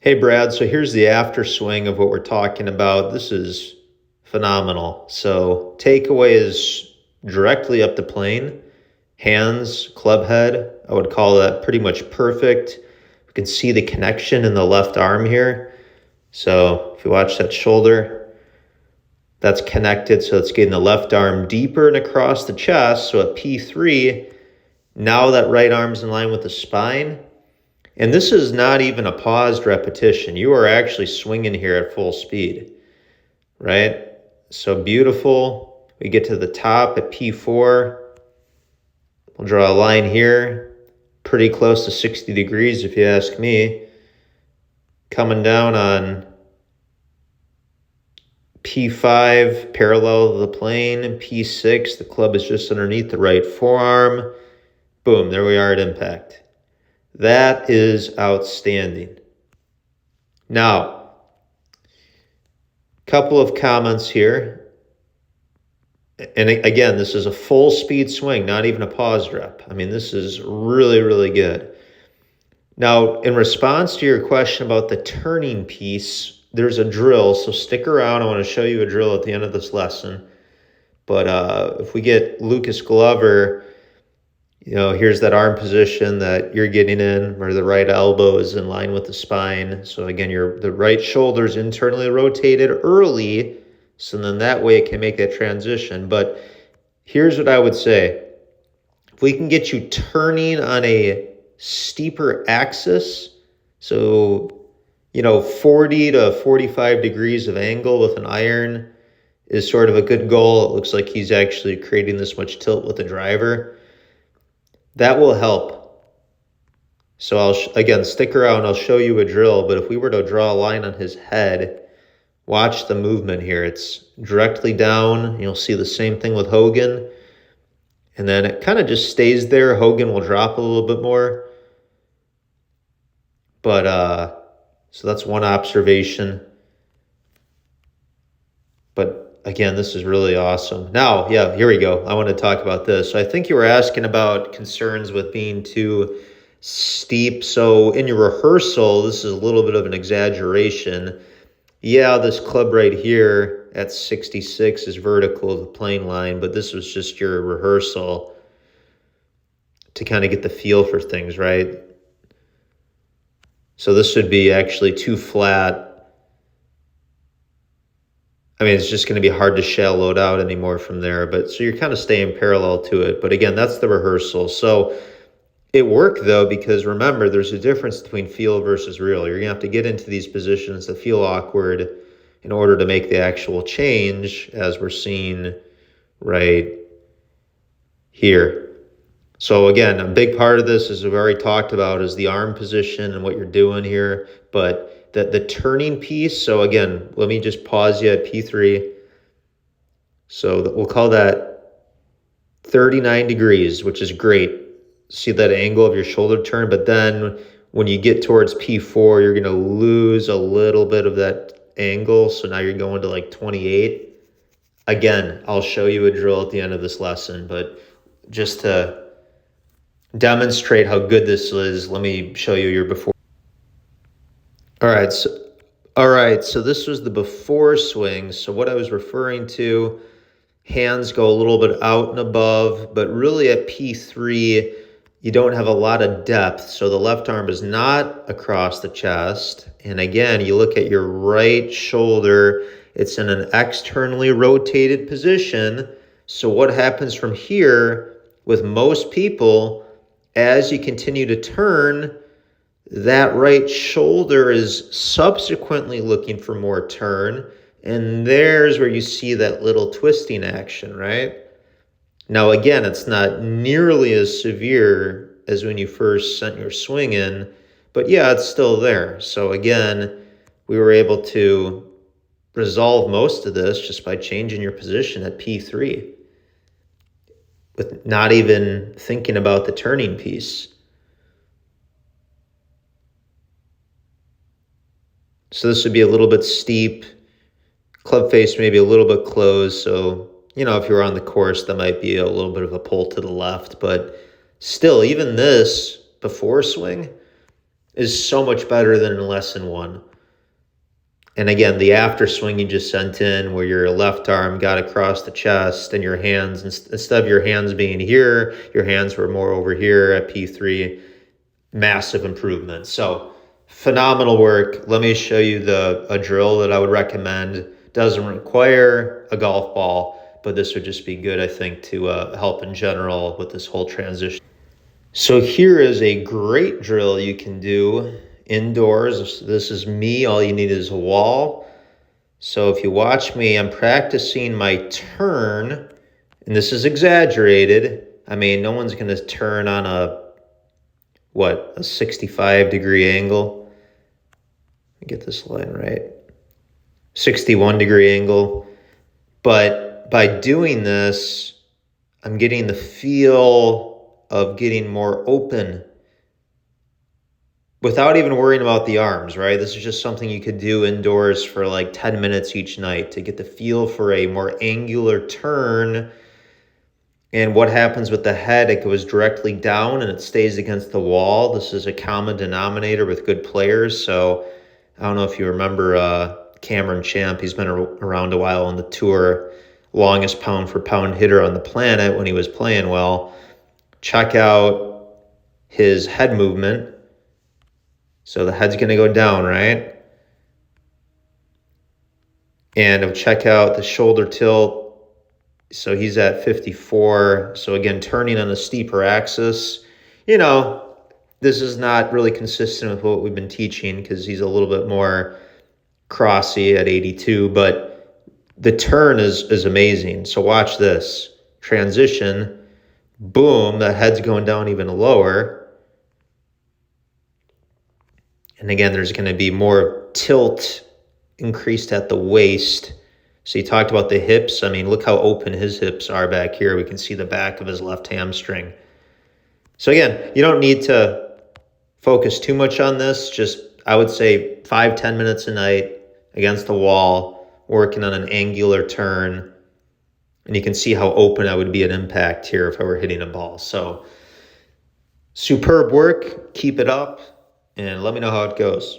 Hey Brad, so here's the after swing of what we're talking about. This is phenomenal. So takeaway is directly up the plane, hands, club head. I would call that pretty much perfect. We can see the connection in the left arm here. So if you watch that shoulder, that's connected. So it's getting the left arm deeper and across the chest. So at P3, now that right arm's in line with the spine. And this is not even a paused repetition. You are actually swinging here at full speed, right? So beautiful. We get to the top at P4. We'll draw a line here, pretty close to 60 degrees if you ask me. Coming down on P5, parallel to the plane. P6, the club is just underneath the right forearm. Boom, there we are at impact. That is outstanding. Now, couple of comments here. And again, this is a full speed swing, not even a paused rep. I mean, this is really, really good. Now, in response to your question about the turning piece, there's a drill, so stick around. I want to show you a drill at the end of this lesson. But if we get Lucas Glover, here's that arm position that you're getting in, where the right elbow is in line with the spine. So again, the right shoulder is internally rotated early, so then that way it can make that transition. But here's what I would say. If we can get you turning on a steeper axis, so 40 to 45 degrees of angle with an iron is sort of a good goal. It looks like he's actually creating this much tilt with the driver. That will help. So again, stick around. I'll show you a drill. But if we were to draw a line on his head, watch the movement here. It's directly down. You'll see the same thing with Hogan. And then it kind of just stays there. Hogan will drop a little bit more. But so that's one observation. But again, this is really awesome. Now, yeah, here we go. I want to talk about this. So I think you were asking about concerns with being too steep. So in your rehearsal, this is a little bit of an exaggeration. Yeah, this club right here at 66 is vertical to the plane line, but this was just your rehearsal to kind of get the feel for things, right? So this would be actually too flat. I mean, it's just going to be hard to shallow it out anymore from there. But so you're kind of staying parallel to it. But again, that's the rehearsal. So it worked, though, because remember, there's a difference between feel versus real. You're going to have to get into these positions that feel awkward in order to make the actual change, as we're seeing right here. So again, a big part of this, as we've already talked about, is the arm position and what you're doing here. But the turning piece, so again, let me just pause you at P3. So we'll call that 39 degrees, which is great. See that angle of your shoulder turn, but then when you get towards P4, you're going to lose a little bit of that angle. So now you're going to like 28. Again, I'll show you a drill at the end of this lesson, but just to demonstrate how good this is, let me show you your before. All right, so this was the before swing. So what I was referring to, hands go a little bit out and above, but really at P3, you don't have a lot of depth. So the left arm is not across the chest. And again, you look at your right shoulder, it's in an externally rotated position. So what happens from here with most people, as you continue to turn, that right shoulder is subsequently looking for more turn. And there's where you see that little twisting action, right? Now, again, it's not nearly as severe as when you first sent your swing in, but yeah, it's still there. So again, we were able to resolve most of this just by changing your position at P3 with not even thinking about the turning piece. So this would be a little bit steep, club face maybe a little bit closed. So, if you're on the course, that might be a little bit of a pull to the left. But still, even this before swing, is so much better than in lesson one. And again, the after swing you just sent in where your left arm got across the chest and your hands, instead of your hands being here, your hands were more over here at P3. Massive improvement. So phenomenal work. Let me show you a drill that I would recommend. Doesn't require a golf ball, but this would just be good, I think, to help in general with this whole transition. So here is a great drill you can do indoors. This is me. All you need is a wall. So if you watch me, I'm practicing my turn, and this is exaggerated. I mean, no one's going to turn on a 65-degree angle. Let me get this line right. 61-degree angle. But by doing this, I'm getting the feel of getting more open without even worrying about the arms, right? This is just something you could do indoors for like 10 minutes each night to get the feel for a more angular turn. And what happens with the head, it goes directly down and it stays against the wall. This is a common denominator with good players. So I don't know if you remember Cameron Champ. He's been around a while on the tour, longest pound for pound hitter on the planet when he was playing well. Check out his head movement. So the head's going to go down, right? And check out the shoulder tilt. So he's at 54. So again, turning on a steeper axis. You know, this is not really consistent with what we've been teaching because he's a little bit more crossy at 82. But the turn is amazing. So watch this. Transition. Boom, the head's going down even lower. And again, there's going to be more tilt increased at the waist. So you talked about the hips. I mean, look how open his hips are back here. We can see the back of his left hamstring. So again, you don't need to focus too much on this. Just, I would say 5-10 minutes a night against the wall, working on an angular turn. And you can see how open I would be at impact here if I were hitting a ball. So superb work. Keep it up and let me know how it goes.